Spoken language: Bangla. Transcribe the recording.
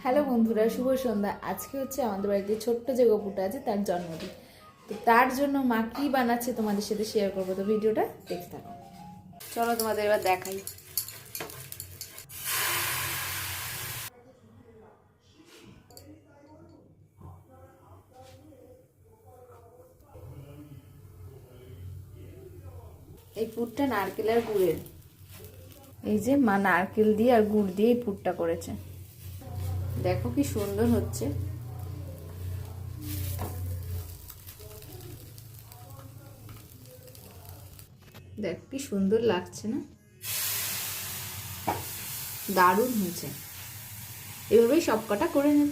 হ্যালো বন্ধুরা, শুভ সন্ধ্যা। আজকে হচ্ছে আমাদের বাড়িতে ছোট্ট যে গপুটা আছে তার জন্মদিন। তো তার জন্য মা কি বানাচ্ছে তোমাদের সাথে শেয়ার করবো, তো ভিডিওটা দেখতে থাকো। চলো তোমাদের এবার দেখাই। এই পুরটা নারকেল আর গুড়ের। এই যে মা নারকেল দিয়ে আর গুড় দিয়ে এই পুরটা করেছে। দেখো কি সুন্দর হচ্ছে। দেখ কি সুন্দর লাগছে না? দারুণ হয়েছে। এভাবেই সব কটা করে নেব।